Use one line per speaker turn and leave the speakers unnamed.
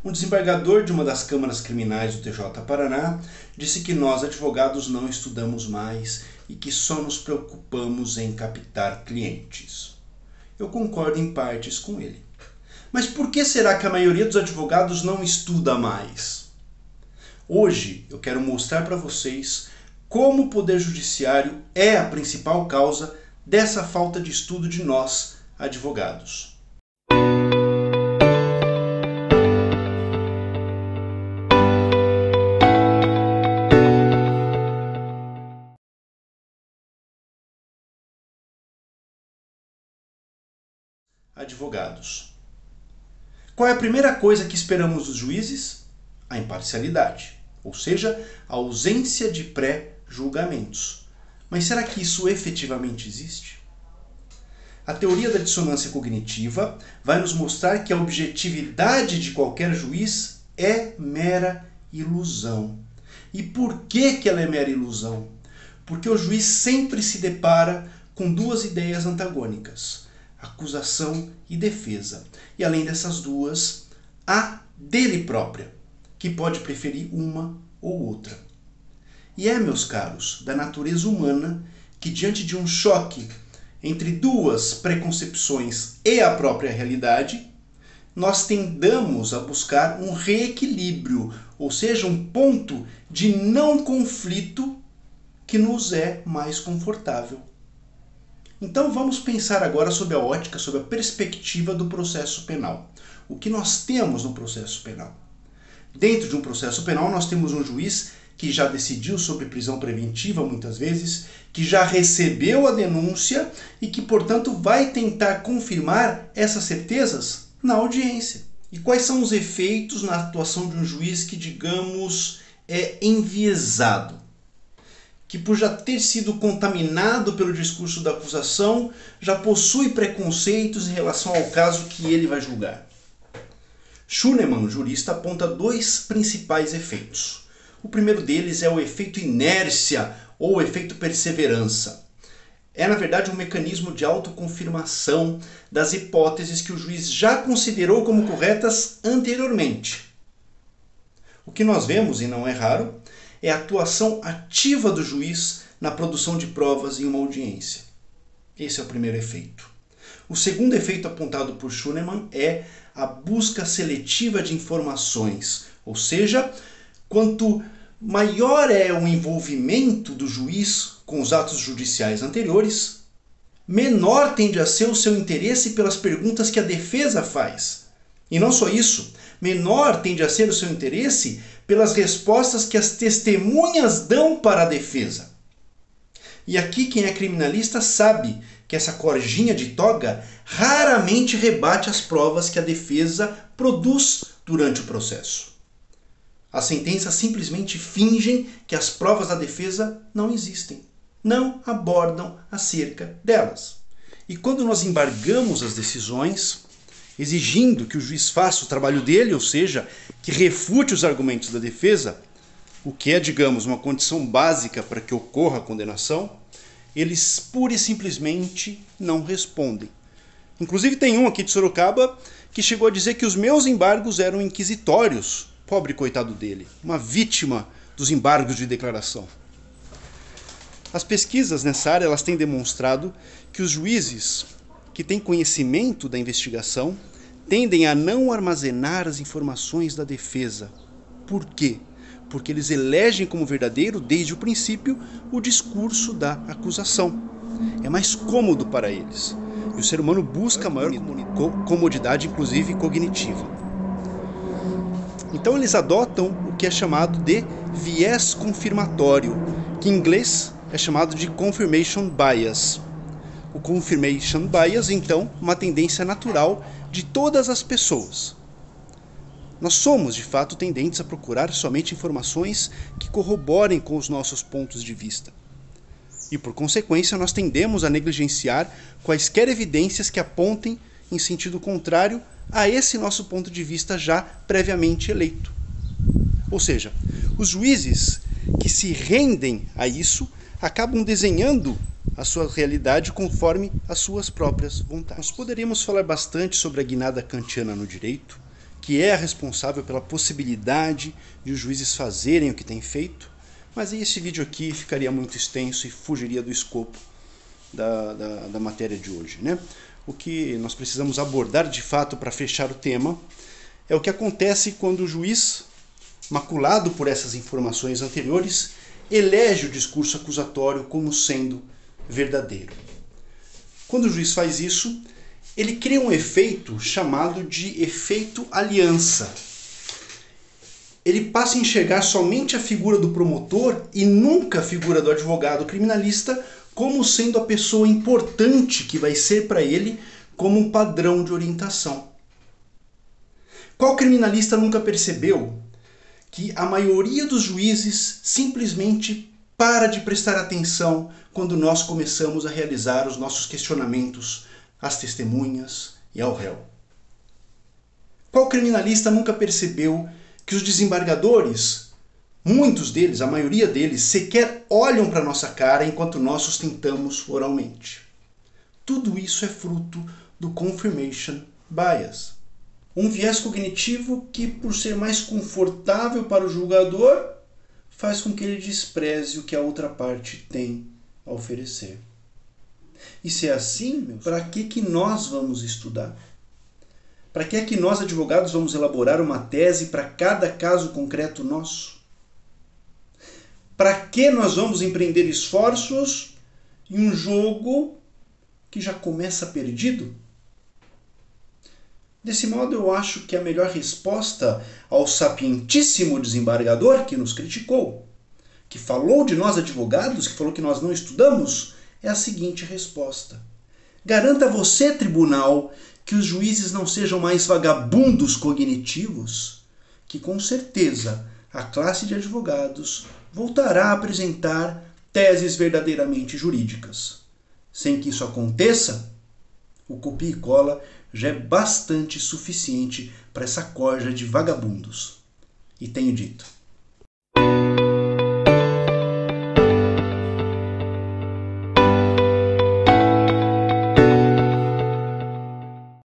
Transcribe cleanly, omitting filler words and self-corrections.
Um desembargador de uma das câmaras criminais do TJ Paraná disse que nós, advogados, não estudamos mais e que só nos preocupamos em captar clientes. Eu concordo em partes com ele. Mas por que será que a maioria dos advogados não estuda mais? Hoje eu quero mostrar para vocês como o Poder Judiciário é a principal causa dessa falta de estudo de nós, advogados. Advogados. Qual é a primeira coisa que esperamos dos juízes? A imparcialidade, ou seja, a ausência de pré-julgamentos. Mas será que isso efetivamente existe? A teoria da dissonância cognitiva vai nos mostrar que a objetividade de qualquer juiz é mera ilusão. E por que ela é mera ilusão? Porque o juiz sempre se depara com duas ideias antagônicas: acusação e defesa. E além dessas duas, a dele própria, que pode preferir uma ou outra. E é, meus caros, da natureza humana que, diante de um choque entre duas preconcepções e a própria realidade, nós tendamos a buscar um reequilíbrio, ou seja, um ponto de não conflito que nos é mais confortável. Então vamos pensar agora sobre a ótica, sobre a perspectiva do processo penal. O que nós temos no processo penal? Dentro de um processo penal nós temos um juiz que já decidiu sobre prisão preventiva muitas vezes, que já recebeu a denúncia e que, portanto, vai tentar confirmar essas certezas na audiência. E quais são os efeitos na atuação de um juiz que, digamos, é enviesado? Que por já ter sido contaminado pelo discurso da acusação, já possui preconceitos em relação ao caso que ele vai julgar. Schunemann, jurista, aponta dois principais efeitos. O primeiro deles é o efeito inércia ou o efeito perseverança. É, na verdade, um mecanismo de autoconfirmação das hipóteses que o juiz já considerou como corretas anteriormente. O que nós vemos, e não é raro, é a atuação ativa do juiz na produção de provas em uma audiência. Esse é o primeiro efeito. O segundo efeito apontado por Schunemann é a busca seletiva de informações, ou seja, quanto maior é o envolvimento do juiz com os atos judiciais anteriores, menor tende a ser o seu interesse pelas perguntas que a defesa faz. E não só isso, menor tende a ser o seu interesse pelas respostas que as testemunhas dão para a defesa. E aqui quem é criminalista sabe que essa corjinha de toga raramente rebate as provas que a defesa produz durante o processo. As sentenças simplesmente fingem que as provas da defesa não existem, não abordam acerca delas. E quando nós embargamos as decisões, exigindo que o juiz faça o trabalho dele, ou seja, que refute os argumentos da defesa, o que é, digamos, uma condição básica para que ocorra a condenação, eles pura e simplesmente não respondem. Inclusive tem um aqui de Sorocaba que chegou a dizer que os meus embargos eram inquisitórios. Pobre coitado dele, uma vítima dos embargos de declaração. As pesquisas nessa área elas têm demonstrado que os juízes que têm conhecimento da investigação tendem a não armazenar as informações da defesa. Por quê? Porque eles elegem como verdadeiro, desde o princípio, o discurso da acusação. É mais cômodo para eles. E o ser humano busca maior comodidade, inclusive cognitiva. Então eles adotam o que é chamado de viés confirmatório, que em inglês é chamado de confirmation bias. O confirmation bias, então, uma tendência natural de todas as pessoas. Nós somos, de fato, tendentes a procurar somente informações que corroborem com os nossos pontos de vista. E, por consequência, nós tendemos a negligenciar quaisquer evidências que apontem em sentido contrário a esse nosso ponto de vista já previamente eleito. Ou seja, os juízes que se rendem a isso acabam desenhando a sua realidade conforme as suas próprias vontades. Nós poderíamos falar bastante sobre a guinada kantiana no direito, que é a responsável pela possibilidade de os juízes fazerem o que têm feito, mas esse vídeo aqui ficaria muito extenso e fugiria do escopo da matéria de hoje, né? O que nós precisamos abordar de fato para fechar o tema é o que acontece quando o juiz, maculado por essas informações anteriores, elege o discurso acusatório como sendo verdadeiro. Quando o juiz faz isso, ele cria um efeito chamado de efeito aliança. Ele passa a enxergar somente a figura do promotor e nunca a figura do advogado criminalista como sendo a pessoa importante que vai ser para ele como um padrão de orientação. Qual criminalista nunca percebeu que a maioria dos juízes simplesmente para de prestar atenção quando nós começamos a realizar os nossos questionamentos às testemunhas e ao réu? Qual criminalista nunca percebeu que os desembargadores, muitos deles, a maioria deles, sequer olham para a nossa cara enquanto nós sustentamos oralmente? Tudo isso é fruto do confirmation bias. Um viés cognitivo que, por ser mais confortável para o julgador, faz com que ele despreze o que a outra parte tem a oferecer. E se é assim, para que nós vamos estudar? Para que é que nós, advogados, vamos elaborar uma tese para cada caso concreto nosso? Para que nós vamos empreender esforços em um jogo que já começa perdido? Desse modo, eu acho que a melhor resposta ao sapientíssimo desembargador que nos criticou, que falou de nós advogados, que falou que nós não estudamos, é a seguinte resposta: garanta você, tribunal, que os juízes não sejam mais vagabundos cognitivos, que com certeza a classe de advogados voltará a apresentar teses verdadeiramente jurídicas. Sem que isso aconteça, o copia e cola já é bastante suficiente para essa corja de vagabundos. E tenho dito.